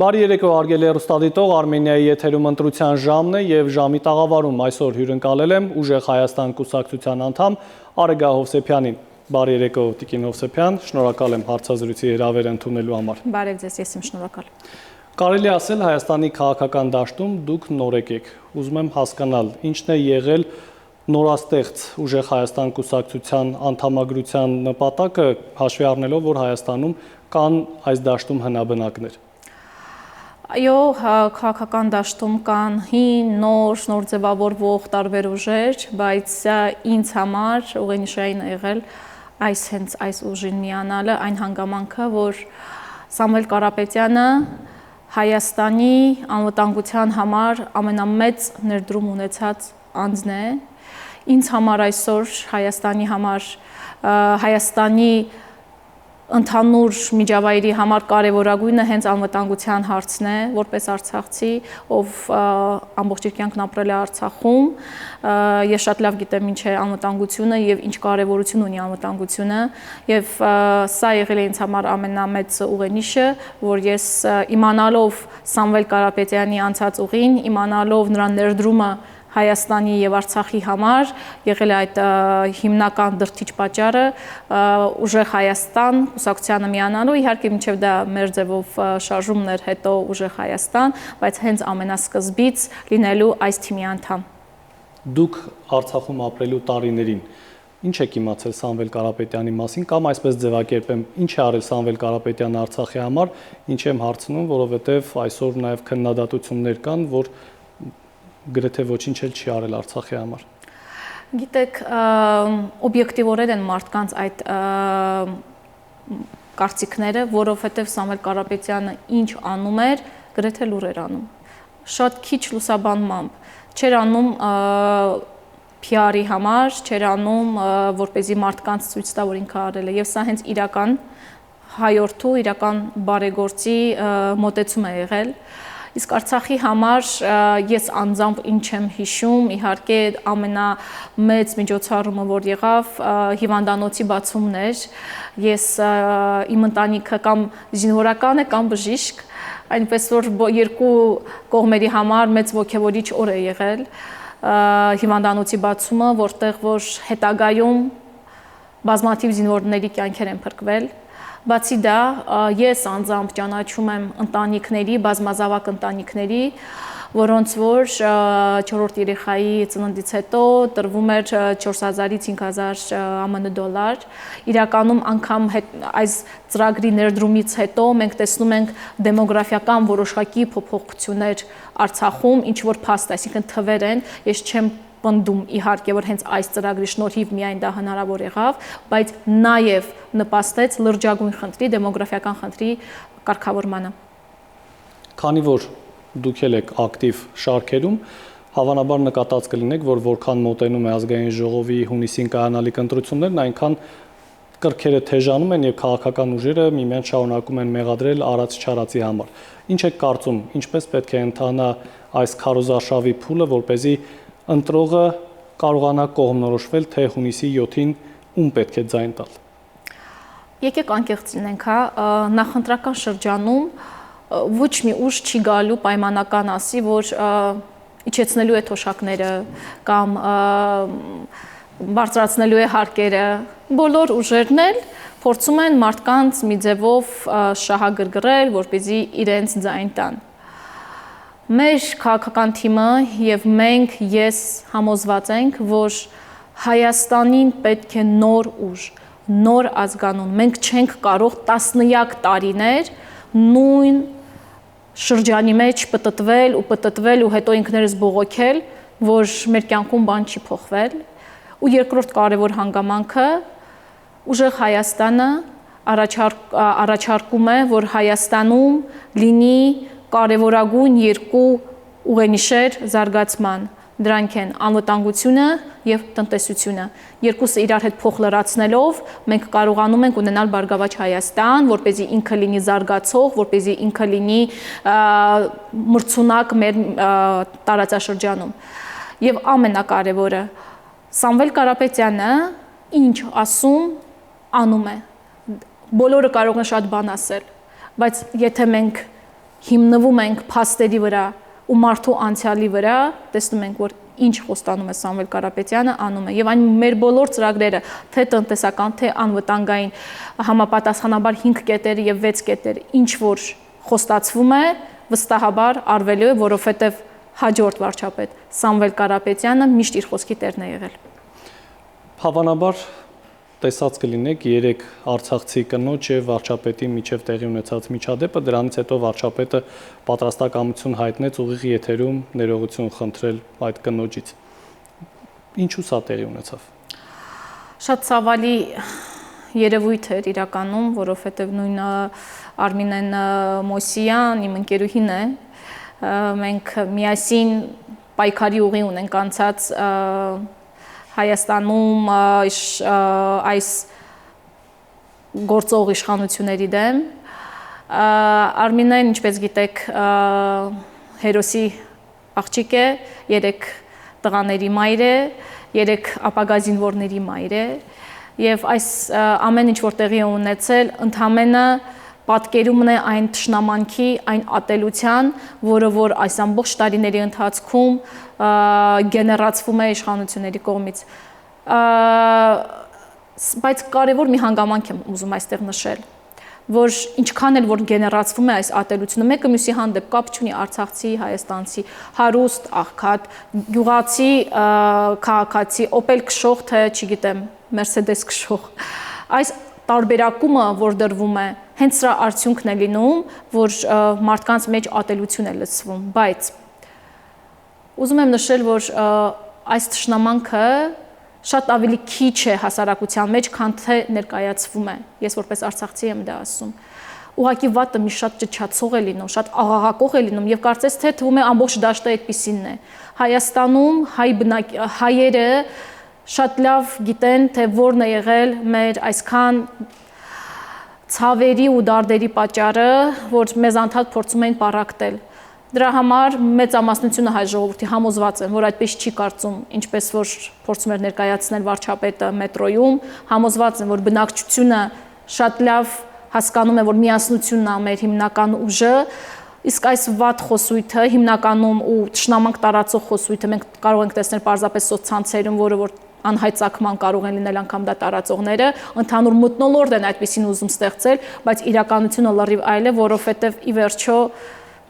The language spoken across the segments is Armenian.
Բարի երեկո, հարգելի հեռուստադիտող, Արմենիայի եթերում ընտրության ժամն է եւ ժամի տաղավարում այսօր հյուրընկալել եմ Ուժեղ Հայաստան կուսակցության անդամ Արեգա Հովսեփյանին։ Բարի երեկո, Տիկին Հովսեփյան, շնորհակալ եմ հարցազրույցի հրավերը ընդունելու համար։ Բարև ձեզ, ես եմ շնորհակալ։ Կարելի ասել Հայաստանի քաղաքական դաշտում դուք նորեկ եք։ Ուզում եմ հասկանալ, ինչն է եղել նորաստեղծ Ուժեղ Հայաստան կուսակցության անդամագրության նպատակը, հաշվի առնելով, որ Հայաստանում կան այս դաշտում հնաբնակներ։ Այո, քաղաքական դաշտում կան հին, նոր ձևավորվող տարբեր ուժեր, բայց ինձ համար ուղենիշային է եղել հենց այս ուժին միանալը, այն հանգամանքը, որ Սամվել Կարապետյանը Հայաստանի անվտանգության համար ամենամեծ ներդրում ունեցած անձն է։ Ինձ համար այսօր Հայաստանի ընդհանուր միջավայրի համար կարևորագույնը հենց անվտանգության հարցն է, որպես արցախցի, ով ամբողջ իր կյանքն ապրել է Արցախում, ես շատ լավ գիտեմ ինչ է անվտանգությունը եւ ինչ կարևորություն ունի անվտանգությունը, եւ սա եղել է ինձ համար ամենամեծ ուղենիշը, որ ես իմանալով Սամվել Կարապետյանի անցած ուղին, իմանալով նրա ներդրումը Հայաստանի եւ Արցախի համար եղել է այդ հիմնական դրդիչ պատճառը Ուժեղ Հայաստան կուսակցությանը միանալու, իհարկե մինչև դա մեր ձևով շարժումն էր, հետո Ուժեղ Հայաստան, բայց հենց ամենասկզբից լինելու այս թիմի անդամ։ Դուք Արցախում ապրելու տարիներին ինչ եք իմացել Սամվել Կարապետյանի մասին, կամ այսպես ձևակերպեմ, ինչ է արել Սամվել Կարապետյանը Արցախի համար, ինչ եմ հարցնում, որովհետև այսօր նաև քննադատություններ կան, որ գրեթե ոչինչ էլ չի արել Արցախի համար։ Գիտեք, օբյեկտիվորեն են մարդկանց այդ կարծիքները, որովհետև Սամվել Կարապետյանը ինչ անում էր, գրեթե լուր էր անում։ Շատ քիչ լուսաբանմամբ, չէր անում PR-ի համար, չէր անում, որպեսզի մարդկանց ցույց տա, որ ինքը արել է, եւ սա հենց իրական հայորդու, իրական բարեգործի մոտեցում է եղել։ Իսկ Արցախի համար ես անձամբ ինչ եմ հիշում, իհարկե ամենամեծ միջոցառումը, որ եղավ, հիվանդանոցի բացումն էր, ես իմ ընտանիքը կամ զինվորական է կամ բժիշկ, այնպես որ երկու կողմերի համար մեծ ոգևորիչ օր է եղել հիվանդանոցի բացումը, որտեղ որ հետագայում բազմաթիվ զինվորների կյանքեր են փրկվել։ Բացի դա, ես անձամբ ճանաչում եմ ընտանիքների, բազմազավակ ընտանիքների, որոնց որ 4-րդ երեխայի ծննդից հետո տրվում էր 4000-ից 5000 ԱՄՆ դոլար։ Իրականում անգամ այս ծրագրի ներդրումից հետո մենք տեսնում ենք դեմոգրաֆիական որոշակի փոփոխություններ Արցախում, ինչ որ փաստ, այսինքն թվեր են, ես չեմ պնդում իհարկե, որ հենց այս ծրագրի շնորհիվ միայն դա հնարավոր եղավ, բայց նաև նպաստեց լրջագույն խնդրի, դեմոգրաֆիական խնդրի կարգավորմանը։ Քանի որ դուք եք ակտիվ շարքերում, հավանաբար նկատած կլինեք, որ որքան մոտենում է ազգային ժողովի հունիսին կայանալիք ընտրություններն, այնքան կրքերը թեժանում են եւ քաղաքական ուժերը միմյանց շարունակում են մեղադրել արած-չարածի համար։ Ինչ եք կարծում, ինչպես պետք է ընթանա այս քարոզարշավի փուլը, որպեսզի ընտրողը կարողանա կողմնորոշվել, թե հունիսի 7-ին ում պետք է ձայն տալ։ Եկեք անկեղծ լինենք, նախընտրական շրջանում ոչ մի ուժ չի գալու պայմանական ասի, որ իջեցնելու է թոշակները կամ բարձրացնելու է հարկերը։ Բոլոր ուժերն էլ փորձում են մարդկանց մի ձևով շահագրգռել, որպեսզի իրենց ձայն տան։ Մեր քաղաքական թիմը եւ մենք ես համոզված ենք, որ Հայաստանին պետք է նոր ուժ, նոր ազգանուն։ Մենք չենք կարող տասնյակ տարիներ նույն շրջանի մեջ պտտվել ու հետո ինքներս բողոքել, որ մեր կյանքում բան չի փոխվել։ Ու երկրորդ կարևոր հանգամանքը Ուժեղ Հայաստանը առաջարկում է, որ Հայաստանում լինի կարևորագույն երկու ուղենիշեր զարգացման, դրանք են անվտանգությունը եւ տնտեսությունը։ Երկուսը իրար հետ փոխ լրացնելով մենք կարողանում ենք ունենալ բարգավաճ Հայաստան, որպեսզի ինքը լինի զարգացող, որպեսզի ինքը լինի մրցունակ մեր տարածաշրջանում։ Եվ ամենակարևորը, Սամվել Կարապետյանը ինչ ասում, անում է։ Բոլորը կարող են շատ բան ասել, բայց եթե մենք հիմնվում ենք փաստերի վրա ու մարդու անցյալի վրա, տեսնում ենք, որ ինչ խոստանում է Սամվել Կարապետյանը, անում է։ Եվ այն մեր բոլոր ծրագրերը, թե տնտեսական, թե անվտանգային, համապատասխանաբար 5 կետերը եւ 6 կետերը, ինչ որ խոստացվում է, վստահաբար արվելու է, որովհետեւ հաջորդ վարչապետ Սամվել Կարապետյանը միշտ իր խոսքի տերն է եղել։ Հավանաբար տեսած կլինեք 3 արցախցի կնոջ եւ վարչապետի միջև տեղի ունեցած միջադեպը, դրանից հետո վարչապետը պատրաստակամություն հայտնեց ուղիղ եթերում ներողություն խնդրել այդ կնոջից։ Ինչու սա տեղի ունեցավ։ Շատ ցավալի երևույթ էր իրականում, որովհետեւ նույն Արմինեն Մոսյան իմ ընկերուհին է, մենք միասին պայքարի ուղի ունենք անցած Հայաստանում այս գործող իշխանությունների դեմ։ Արմինեն, ինչպես գիտեք, հերոսի աղջիկ է, 3 տղաների մայր է, 3 ապագա զինվորների մայր է, եւ այս ամեն ինչ որ տեղի է ունեցել, ընդհանրապես պատկերումն է այն թշնամանքի, այն ատելության, որը որ այս ամբողջ տարիների ընթացքում գեներացվում է իշխանությունների կողմից։ Բայց կարևոր մի հանգամանք եմ ուզում այստեղ նշել, որ ինչքան էլ որ գեներացվում է այս ատելությունը, մեկը մյուսի հանդեպ կապ չունի արցախցի, հայաստանցի, հարուստ, աղքատ, գյուղացի, քաղաքացի, Opel քշող, թե չգիտեմ, Mercedes քշող։ Այս տարբերակումը, որ դրվում է, հենց սրա արդյունքն է լինում, որ մարդկանց մեջ ատելություն է լցվում, բայց ուզում եմ նշել, որ այս թշնամանքը շատ ավելի քիչ է հասարակության մեջ, քան թե ներկայացվում է։ Ես որպես արցախցի եմ դա ասում։ Ուղղակի վատը մի շատ ճչացող է լինում, շատ աղաղակող է լինում եւ կարծես թե թվում է ամբողջ դաշտը այդպիսինն է։ Հայաստանում հայերը շատ լավ գիտեն, թե որն է եղել մեր այսքան ցավերի ու դարդերի պատճառը, որ մեզ անդադ փորձում էին պառակտել։ Դրա համար մեծամասնությունը հայ ժողովրդի համոզված են, որ այդպես չի կարծում, ինչպես որ փորձում էր ներկայացնել վարչապետը մետրոյում, համոզված են, որ բնակչությունը շատ լավ հասկանում է, որ միասնությունն է մեր հիմնական ուժը, իսկ այս վատ խոսույթը հիմնականում ու թշնամանք տարածող խոսույթը մենք կարող ենք տեսնել պարզապես սոցցանցերում, որը որ անհայցակման կարող են լինել անգամ դա տարածողները, ընդհանուր մթնոլորտ են այդպեսին ուզում ստեղծել, բայց իրականությունը լրիվ այլ է, որովհետև ի վերջո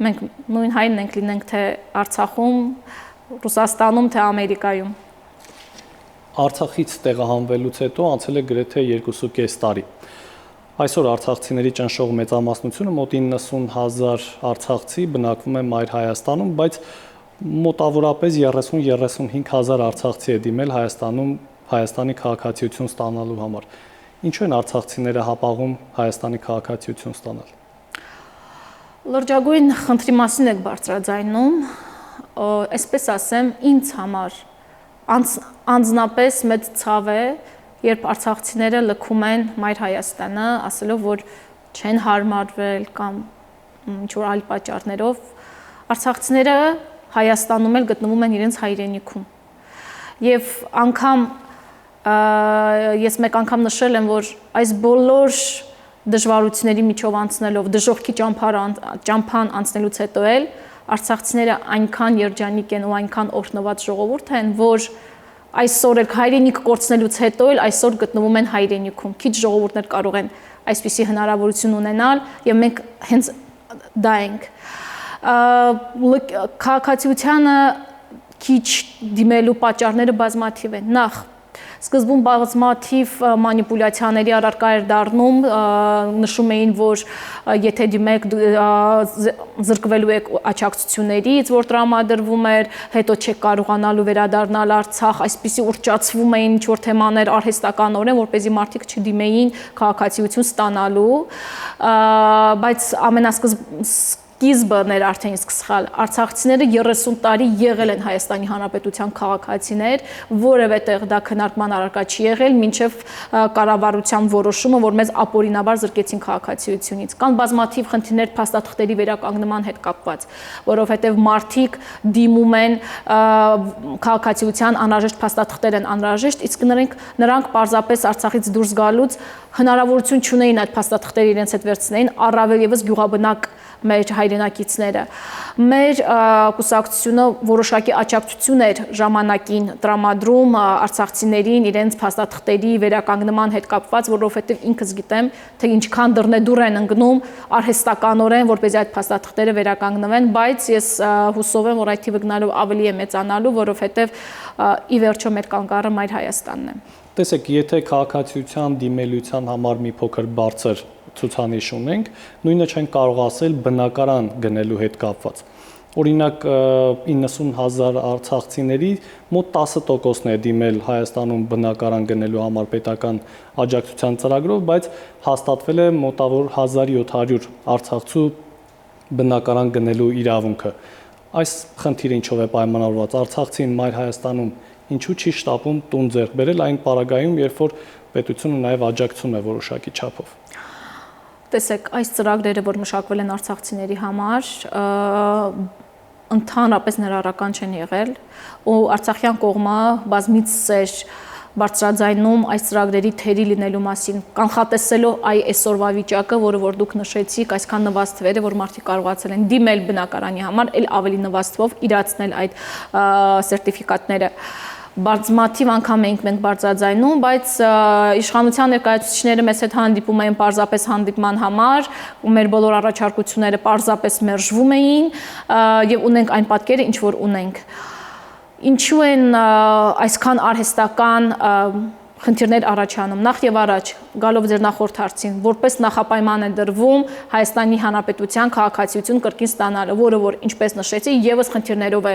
մենք նույն հայրն ենք լինենք թե Արցախում, Ռուսաստանում, թե Ամերիկայում։ Արցախից տեղահանվելուց հետո անցել է գրեթե 2.5 տարի։ Այսօր արցախցիների ճնշող մեծամասնությունը մոտ 90,000 արցախցի բնակվում է Մայր Հայաստանում, բայց մոտավորապես 30-35,000 արցախցի է դիմել Հայաստանի քաղաքացիություն ստանալու համար։ Ինչու են արցախցիները հապաղում Հայաստանի քաղաքացիություն ստանալ։ Լրջագույն խնդրի մասին եք բարձրաձայնում, այսպես ասեմ, ինձ համար անձնապես մեծ ցավ է, երբ արցախցիները լքում են Մայր Հայաստանը, ասելով, որ չեն հարմարվել կամ ինչ-որ այլ պատճառներով, արցախցիները Հայաստանում էլ գտնվում են իրենց հայրենիքում։ Եւ անգամ ես մեկ անգամ նշել եմ, որ այս բոլոր դժվարությունների միջով անցնելով, դժոխքի ճամփան անցնելուց հետո էլ արցախցիները այնքան երջանիկ են ու այնքան օրհնված ժողովուրդ են, որ այսօր էլ հայրենիք կորցնելուց հետո էլ այսօր գտնվում են հայրենիքում։ Քիչ ժողովուրդներ կարող են այսպիսի հնարավորություն ունենալ եւ մենք հենց դա ենք։ Քաղաքացիությանը քիչ դիմելու պատճառները բազմաթիվ են։ Նախ սկզբում բազմաթիվ մանիպուլյացիաների առարկա էր դառնում, նշում էին, որ եթե դիմեք զրկվելու եք աջակցություններից, որ տրամադրվում էր, հետո չեք կարողանալու վերադառնալ Արցախ, այսպիսի ուռճացվում էին ինչ-որ թեմաներ արհեստականորեն, որպեսզի մարդիկ չդիմեին քաղաքացիություն ստանալու, բայց ամենասկիզբն էր արդեն իսկ սխալ։ Արցախցիները 30 տարի եղել են Հայաստանի Հանրապետության քաղաքացիներ, որևէ տեղ դա քննարկման առարկա չի եղել, մինչև կառավարության որոշումը, որ մեզ ապօրինաբար զրկեցին քաղաքացիությունից։ Կան բազմաթիվ խնդիրներ փաստաթղթերի վերականգնման հետ կապված, որովհետև մարդիկ դիմում են քաղաքացիության անհրաժեշտ փաստաթղթեր են անհրաժեշտ, իսկ նրանք պարզապես Արցախից դուրս գալուց հնարավորություն չունեին այդ փաստաթղթերը իրենց հետ վերցնեին, առավել եւս գյուղաբնակ մեր հայրենակիցները։ Մեր կուսակցությունը որոշակի աջակցություն էր ժամանակին տրամադրում արցախցիներին իրենց փաստաթղթերի վերականգնման հետ կապված, որովհետև ինքս գիտեմ, թե ինչքան դռնեդուռ են ընկնում արհեստականորեն, որպեսզի այդ փաստաթղթերը վերականգնվեն, բայց ես հուսով եմ, որ այդ թիվը գնալով ավելի է մեծանալու, որովհետև ի վերջո մեր կանգառը մայր Հայաստանն է։ Տեսեք, եթե քաղաքացիության դիմելության համար մի փոքր բարձր ցուցանիշ ունենք, նույնը չենք կարող ասել բնակարան գնելու հետ կապված։ Օրինակ 90,000 արցախցիների մոտ 10%-ն է դիմել Հայաստանում բնակարան գնելու համար պետական աջակցության ծրագրով, բայց հաստատվել է մոտավոր 1700 արցախցու բնակարան գնելու իրավունքը։ Այս խնդիրը ինչով է պայմանավորված։ Արցախցին մայր Հայաստանում ինչու չի շտապում տուն ձեռք բերել այն պարագայում, երբ որ պետությունը նաև աջակցում է որոշակի չափով։ Տեսեք, այս ծրագրերը, որ մշակվել են արցախցիների համար, ընդհանրապես ներառական չեն եղել, ու արցախյան կողմը բազմիցս էր բարձրաձայնում այս ծրագրերի թերի լինելու մասին, կանխատեսելով այսօրվա վիճակը, որը որ դուք նշեցիք, այսքան նվաստ թվերը, որ մարդիկ կարողացել են դիմել բնակարանի համար, էլ ավելի նվաստ թվով իրացնել այդ սերտիֆիկատները։ Բազմաթիվ անգամ ենք մենք բարձրաձայնում, բայց իշխանության ներկայացուցիչները մեզ հետ հանդիպում էին պարզապես հանդիպման համար, ու մեր բոլոր առաջարկությունները պարզապես մերժվում էին, եւ ունենք այն պատկերը, ինչ որ ունենք։ Ինչու են այսքան արհեստական խնդիրներ առաջանում։ Նախ եւ առաջ, գալով ձեր նախորդ հարցին, որպես նախապայման է դրվում Հայաստանի Հանրապետության քաղաքացիություն կրկին ստանալը, որը որ ինչպես նշեցի, եւս խնդիրներով է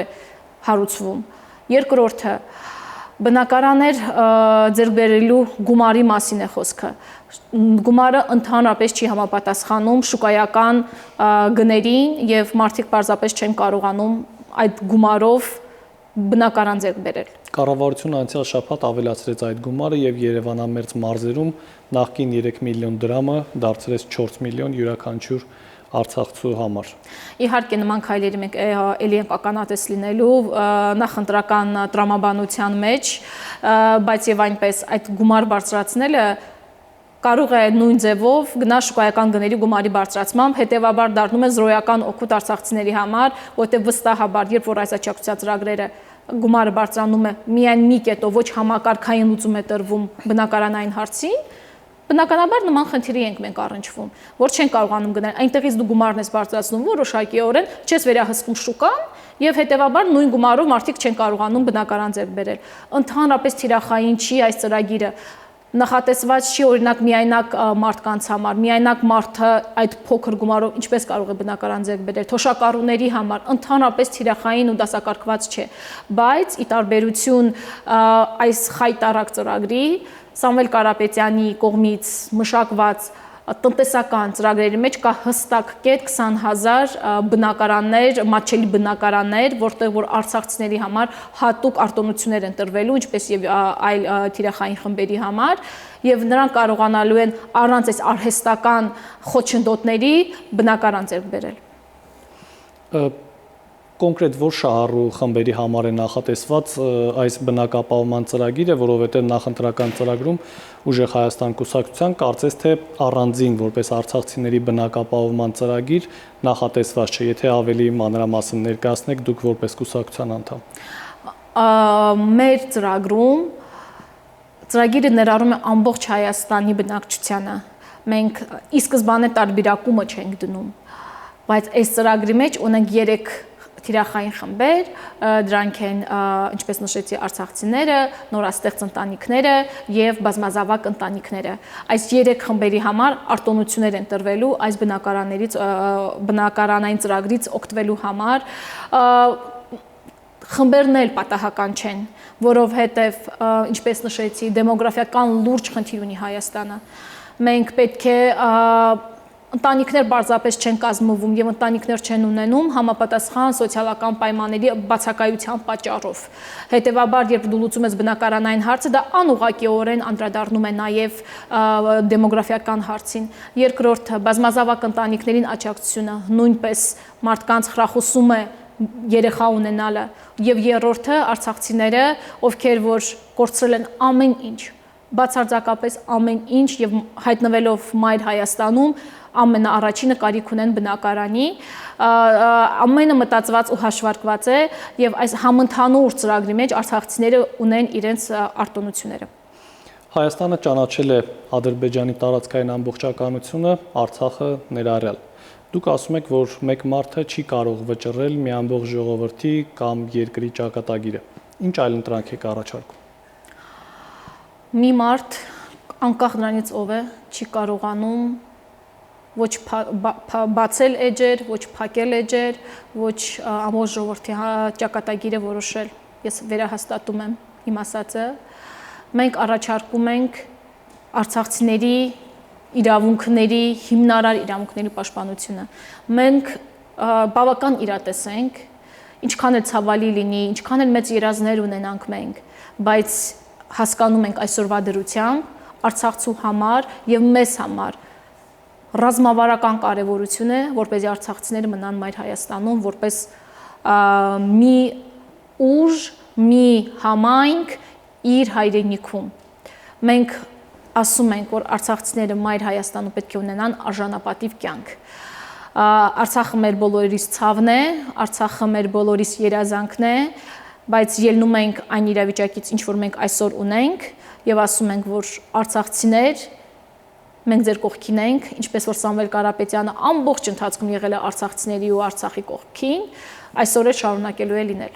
հարուցվում։ Երկրորդը, բնակարաններ ձեռք բերելու գումարի մասին է խոսքը։ Գումարը ընդհանրապես չի համապատասխանում շուկայական գներին եւ մարդիկ պարզապես չեն կարողանում այդ գումարով բնակարան ձեռք բերել։ Կառավարությունը անցյալ շաբաթ ավելացրեց այդ գումարը եւ Երևանամերձ մարզերում նախկին 3 միլիոն դրամը դարձրեց 4 միլիոն յուրաքանչյուր արցախցու համար։ Իհարկե նման քայլերի մենք ելի ենք ականատես լինելու նախընտրական տրամաբանության մեջ, բայց եւ այնպես այդ գումար բարձրացնելը կարող է նույն ձևով գնա շուկայական գների գումարի բարձրացմամբ, հետեւաբար դառնում է զրոյական օգուտ արցախցիների համար, որտեղ վստահաբար, երբ որ այս աջակցության ծրագրերը գումարը բարձրանում է միայն մի կետով, ոչ համակարգային լուծում է տրվում բնակարանային հարցին, բնականաբար նման խնդիրի ենք մենք առնչվում, որ չեն կարողանում գնել, այնտեղից դու գումարն ես բարձրացնում որոշակիորեն, չես վերահսկում շուկան եւ հետեւաբար նույն գումարով մարդիկ չեն կարողանում բնակարան ձեռք բերել։ Ընդհանրապես թիրախային չի այս ծրագիրը, նախատեսված չի օրինակ միայնակ մարդկանց համար, միայնակ մարդը այդ փոքր գումարով ինչպես կարող է բնակարան ձեռք բերել, թոշակառուների համար, ընդհանրապես թիրախային ու դասակարգված չէ, բայց ի տարբերություն այս խայտարակ ծրագրի Սամվել Կարապետյանի կողմից մշակված տնտեսական ծրագրերի մեջ կա հստակ կետ 20,000 բնակարաններ, մատչելի բնակարաններ, որտեղ որ արցախցիների համար հատուկ արտոնություններ են տրվելու, ինչպես եւ այլ թիրախային խմբերի համար, եւ նրանք կարողանալու են առանց այս արհեստական խոչընդոտների բնակարան ձեռք բերել։ Կոնկրետ որ շահառու խմբերի համար է նախատեսված այս բնակապահովման ծրագիրը, որովհետև նախընտրական ծրագրում Ուժեղ Հայաստան կուսակցության կարծես թե առանձին որպես արցախցիների բնակապահովման ծրագիր նախատեսված չէ, եթե ավելի մանրամասն ներկայացնեք դուք որպես կուսակցության անդամ։ Մեր ծրագրում ծրագիրը ներառում է ամբողջ Հայաստանի բնակչությանը։ Մենք ի սկզբանե տարբերակումը չենք դնում, բայց այս ծրագրի մեջ ունենք 3 թիրախային խմբեր, դրանք են, ինչպես նշեցի, արցախցիները, նորաստեղծ ընտանիքները եւ բազմազավակ ընտանիքները։ Այս 3 խմբերի համար արտոնություններ են տրվելու այս բնակարանային ծրագրից օգտվելու համար։ Խմբերն էլ պատահական չեն, որովհետեւ ինչպես նշեցի, դեմոգրաֆիական լուրջ խնդիր ունի Հայաստանը։ Մենք պետք է ընտանիքներ պարզապես չեն կազմվում եւ ընտանիքներ չեն ունենում համապատասխան սոցիալական պայմանների բացակայության պատճառով։ Հետևաբար, երբ դու լուծում ես բնակարանային հարցը, դա անուղղակիորեն անդրադառնում է նաեւ դեմոգրաֆիական հարցին։ Երկրորդը, բազմազավակ ընտանիքներին աջակցությունը նույնպես մարդկանց խրախուսում է երեխա ունենալը, եւ երրորդը արցախցիները, ովքեր որ կորցրել են ամեն ինչ, բացարձակապես ամեն ինչ եւ հայտնվելով Մայր Հայաստանում ամենաառաջինը կարիք ունեն բնակարանի, ամենը մտածված ու հաշվարկված է եւ այս համընդհանուր ծրագրի մեջ արցախցիները ունեն իրենց արտոնությունները։ Հայաստանը ճանաչել է Ադրբեջանի տարածքային ամբողջականությունը, Արցախը ներառյալ։ Դուք ասում եք, որ մեկ մարդը չի կարող վճռել մի ամբողջ ժողովրդի կամ երկրի ճակատագիրը։ Ինչ այլ ընտրանք եք առաջարկում։ Մի մարդ անկախ նրանից ով է, չի կարողանում ոչ բացել էջեր, ոչ փակել էջեր, ոչ ամբողջ ժողովրդի ճակատագիրը որոշել։ Ես վերահաստատում եմ իմ ասածը։ Մենք առաջարկում ենք արցախցիների իրավունքների, հիմնարար իրավունքների պաշտպանությունը։ Մենք բավական իրատես ենք, ինչքան էլ ցավալի լինի, ինչքան էլ մեծ երազներ ունենանք մենք, բայց հասկանում ենք այսօրվա դրությամբ Արցախցու համար եւ մեզ համար ռազմավարական կարեւորություն է, որպեսզի արցախցիները մնան Մայր Հայաստանում, որպես մի ուժ, մի համայնք իր հայրենիքում։ Մենք ասում ենք, որ արցախցիները Մայր Հայաստանում պետք է ունենան արժանապատիվ կյանք։ Արցախը մեր բոլորիս ցավն է, Արցախը մեր բոլորիս երազանքն է, բայց ելնում ենք այն իրավիճակից, ինչ որ մենք այսօր ունենք, եւ ասում ենք, որ արցախցիներ մենք ձեր կողքին ենք, ինչպես որ Սամվել Կարապետյանը ամբողջ ընթացքում եղել է արցախցիների ու Արցախի կողքին, այսօր էլ շարունակելու է լինել։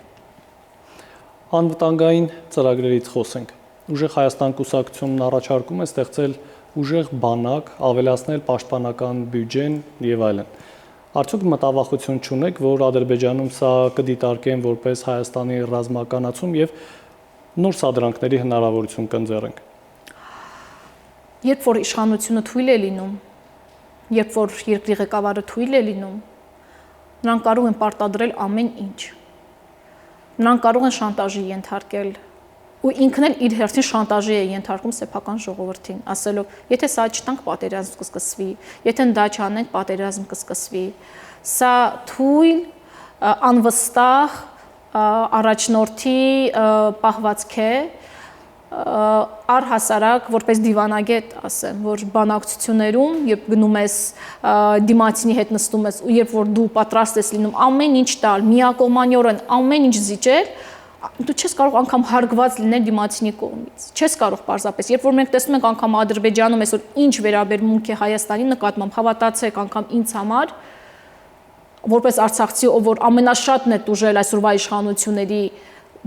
Անվտանգային ծրագրերից խոսենք։ Ուժեղ Հայաստան կուսակցությունն առաջարկում է ստեղծել ուժեղ բանակ, ավելացնել պաշտպանական բյուջեն եւ այլն։ Արդյոք մտավախություն չունեք, որ Ադրբեջանում սա կդիտարկեն որպես Հայաստանի ռազմականացում եւ նոր սադրանքների հնարավորություն կընձեռենք։ Երբ որ իշխանությունը թույլ է լինում, երբ որ երկրի ղեկավարը թույլ է լինում, նրանք կարող են պարտադրել ամեն ինչ։ Նրանք կարող են շանտաժի ենթարկել ու ինքն էլ իր հերթին շանտաժի է ենթարկում սեփական ժողովրդին, ասելով, եթե սա չտանք պատերազմ կսկսվի, եթե դա չանենք պատերազմ կսկսվի։ Սա թույլ, անվստահ առաջնորդի պահվածք է, առհասարակ որպես դիվանագետ ասեմ, որ բանակցություններում, երբ գնում ես դիմացինի հետ նստում ես ու երբ որ դու պատրաստ ես լինում ամեն ինչ տալ, միակողմանիորեն ամեն ինչ զիջել, դու չես կարող անգամ հարգված լինել դիմացինի կողմից։ Չես կարող պարզապես, երբ որ մենք տեսնում ենք անգամ Ադրբեջանում այսօր ինչ վերաբերմունք է Հայաստանի նկատմամբ, հավատացեք անգամ ինձ համար, որպես արցախցի, ով որ ամենաշատն է տուժել այսօրվա իշխանությունների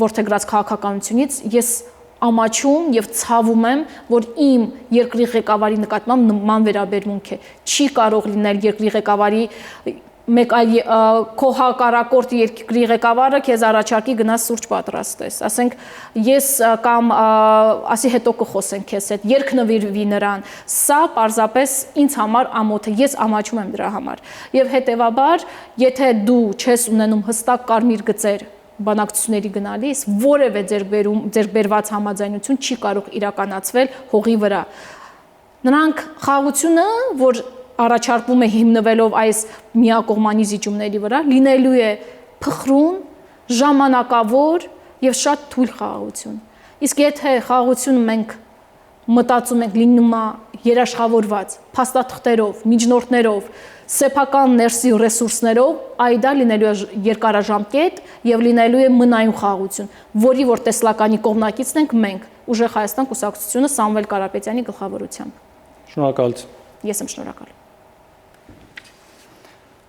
ворթեգրած քաղաքականությունից, ես ամաչում եւ ցավում եմ, որ իմ երկրի ղեկավարի նկատմամբ նման վերաբերմունք է։ Չի կարող լինել երկրի ղեկավարի մեկ այլ քո հակառակորդ երկրի ղեկավարը քեզ առաջարկի գնաս սուրճ պատրաստես։ Ասենք ես կամ ասի հետո կխոսենք քեզ հետ, երկնվիրվի նրան։ Սա պարզապես ինձ համար ամոթ է, ես ամաչում եմ դրա համար։ Եվ հետեւաբար, եթե դու չես ունենում հստակ կարմիր գծեր բանակցությունների գնալիս, որևէ ձեր բերված համաձայնություն չի կարող իրականացվել հողի վրա։ Նրանք խաղաղությունը, որ առաջարկվում է հիմնվելով այս միակողմանի զիջումների վրա, լինելու է փխրուն, ժամանակավոր եւ շատ թույլ խաղաղություն։ Իսկ եթե խաղաղությունը մենք մտածում ենք լինում է երաշխավորված, փաստաթղթերով, միջնորդներով, սեփական ներսի ռեսուրսներով, այ դա լինելու է երկարաժամկետ եւ լինելու է մնայուն խաղաղություն, որի որ տեսլականի կողմնակիցն ենք մենք, Ուժեղ Հայաստան կուսակցությունը Սամվել Կարապետյանի գլխավորությամբ։ Շնորհակալություն։ Ես եմ շնորհակալ։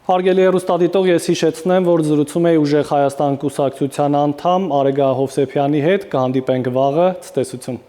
Հարգելի հեռուստադիտող, ես հիշեցնեմ, որ զրուցում էի Ուժեղ Հայաստան կուսակցության անդամ Արեգա Հովսեփյանի հետ, կհանդիպենք վաղը, ցտեսություն։